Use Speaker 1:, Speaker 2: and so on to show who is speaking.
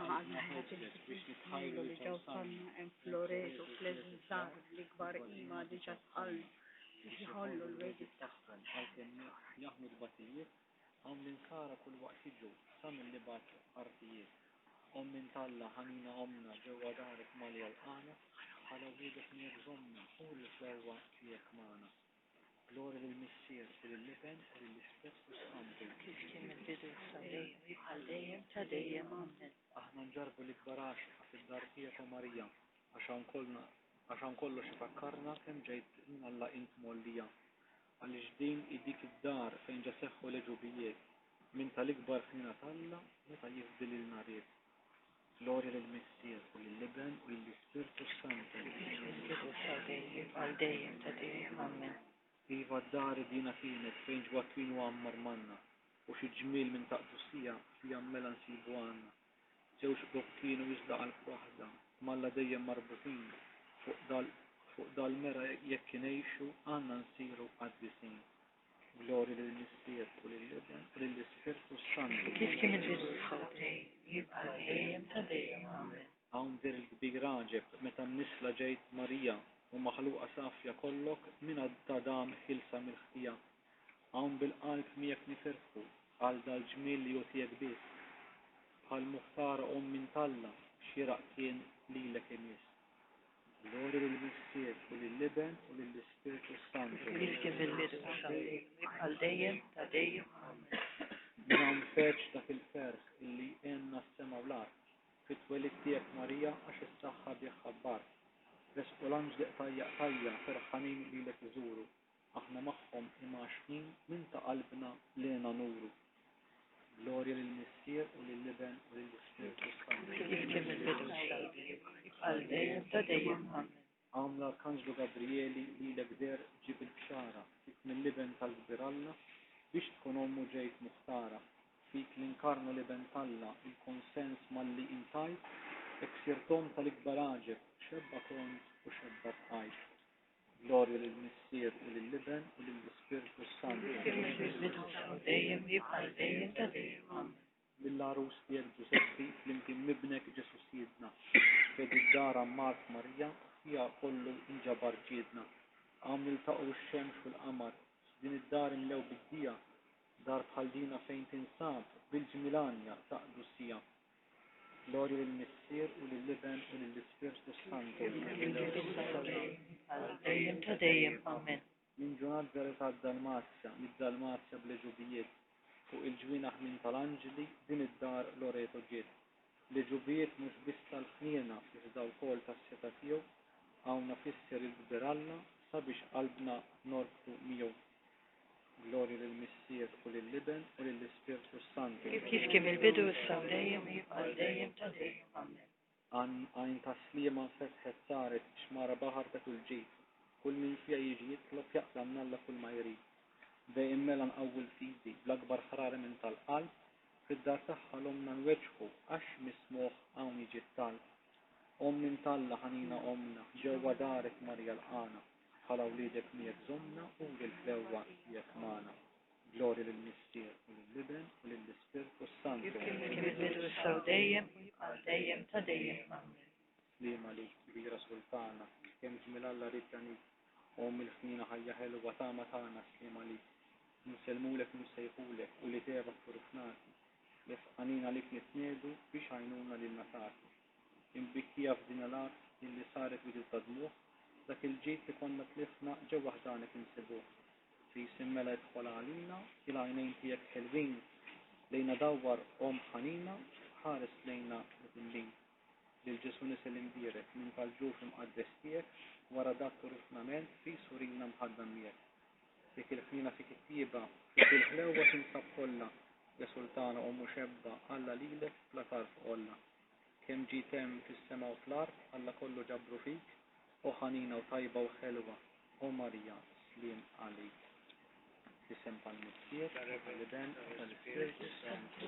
Speaker 1: għadna ħeġet biex nitħajlu li ġew sanna hemm Floreto fl-Eżizzar li kbar ima diġà tħallu biex iħollu l-wedi tagħhom.
Speaker 2: Għalkemm jaħmu l-batijiet hawn l-inkara kull waqt jiġu sa mill-libat artijiet. Minn Talla ħanina omna ġewwa darek malja l-qana bħala wieħed nirżomna u l-flewwa tiegħek magħna. Glori lill-Missier u lill-Liben u lill-Ispirtu Santu.
Speaker 1: Kif kien il-bidu sa-dejjem jibqal dejjem ta' dejjem amen.
Speaker 2: Aħna nġarbu l-ikbar għaxqa fid-dar tiegħek Marija għaxan kollox ifakkarna kemm ġejt minn Alla int mollija. Għaliex din dik id-dar fejn ġa seħħu l-ġubijiet minn tal-ikbar ħina Talla meta jifdil il-nariet. Glorja lill-Missier u lill-Liben u lill-Ispirtu Santu.
Speaker 1: Kif il-bidu sa-dejjem jibqal dejjem ta' dejjem amen.
Speaker 2: Iva d-dar dina kienet fejn ġwatwin u għammar manna u xi ġmiel minn taqdusija fija mela nsibu għanna. Ġewx dok kienu iżda qalb waħda malla dejjem marbutin fuq dal-mera jekk kinejxu għandna nsiru qaddisin. Glorja lill-Missier u lill-Liben u lill-Ispirtu Santu.
Speaker 1: Kif kien il-bidu sa-dejjem jibqal dejjem ta' dejjem amen.
Speaker 2: Hawn dir il-kbir raġeb meta nisla ġejt Marija u maħluqa safja kollok minna d-tadam ħilsa mill-ħtija. Hawn bil-qalb miegħek nifirħu għal dal-ġmiel li jotijek biss. Bħal muħtara minn Talla xieraq kien lilek imiss. Glorja lill-Missier u lill-Liben u lill-Ispirtu Santu.
Speaker 1: Kif kien il-bidu sa-dejjem jibqal dejjem ta' dejjem amen.
Speaker 2: Min hawn feċ dak il-ferħ illi għenna s-sema u l-art. Fit-twelid tiegħek Marija għax is-saħħa bih ħabbar. Resqu l-anġli tajja ferħanin lilek iżuru, aħna magħhom imaxħin minn ta' qalbna lena nuru. Glorja lill-Missier u lill-Liben u lill-Ispirtu Santu.
Speaker 1: Kif kien il-bidu sa-dejjem jibqal dejjem ta' dejjem amen.
Speaker 2: Hawn l-Arkanġlu Gabrieli lilek der ġib il-bxara fik mill-Liben tal-Kbir Alla biex tkun ommu ġejt muħtara. Fik l-inkarna Liben Talla il-konsens malli intajt eksirtom tal-ikbar għaġeb xebba kont u xebba tqajt. Glorja lill-Missier u lill-Liben u lill-Ispirtu Santu.
Speaker 1: Kif il-bidu sa-dejjem jibqal dejjem ta' dejjem amen.
Speaker 2: Mill-arus tiegħek Ġuseppi flimkien mibnek Ġesus Sidna. Fed id-dar Mart Marija fija kollu inġabar ġiedna. Hawn niltaqgħu x-xemx u l-qamar din id-dar imlew bid-dija dar bħal dina fejn tinsab bil-ġmilanja taqdusija. Glorja lill-Missier u lill-Liben u lill-Ispirtu Santu.
Speaker 1: Dejjem ta' dejjem amen.
Speaker 2: Min ġunadżar tad-Dalmazja mid-Dalmazja bl-ġubijiet fuq il-ġwienaħ minn tal-Anġli din id-dar Loreto ġiet. L-ġubijiet mhux biss tal-ħniena iżda wkoll tas-seta tiegħu hawn nafisser il-Kbir Alla sabiex qalbna norbtu miegħu. Glorja lill-Missier u lill-Liben u lill-Ispirtu Santu.
Speaker 1: Kif kien il-bidu sa-dejjem jibqal dejjem ta' dejjem amen.
Speaker 2: Għajn taslima fetħet saret xmara baħar ta' kull ġid. Kull min fija jiġi jitlob jaqlam Alla kull ma jrid. Dejjem mela nqawwi l-fidi bl-akbar ħrara minn tal-qalb fid-dar tagħha l-omna nweġħu għax mismuh hawn jiġi t-talb. Minn Talla ħanina omna ġewwa darek Marja l-qana bħala wliedek miegħek żomna u l-flewwa tiegħek magħna. Glorja lill-Missier u lill-Liben u lill-Ispirtu Santu.
Speaker 1: Kif kien il-bidu sa-dejjem jibqal dejjem ta' dejjem amen.
Speaker 2: Slima li kbira sultana kemm ġmil Alla ritjanik mill-ħnina ħajja ħelwa tama tagħna slima li nselmulek nsejħulek u li tebak furfnati. Jefqanina lik nitniedu biex għajnuna lil natati. Imbikkija f'din l-art illi saret bidu ta' dmuħ dak il-ġid li konna tlifna ġewwa ħdanek insibuh. Fi simmela jidħol għalina il-għajnejn tiegħek ħelwin lejna dawwar ħanina ħares lejna l-billin. Lil-Ġesu nisel imbierek minn tal-ġuf imqaddes tiegħek wara dak turifnament fi surina mħaddam miegħek. Dik il-ħnina fik it-tieba fik il-ħlewwa tinsab kollha ja sultana xebba Alla lilek bla tarf olla. Kemm ġiet hemm fis-sema u fl-art Alla kollu ġabru fik u ħanina u tajba u ħelwa u Marija slim għalik. Isem tal-Missier, tal-Liben u tal-Ispirtu Santu.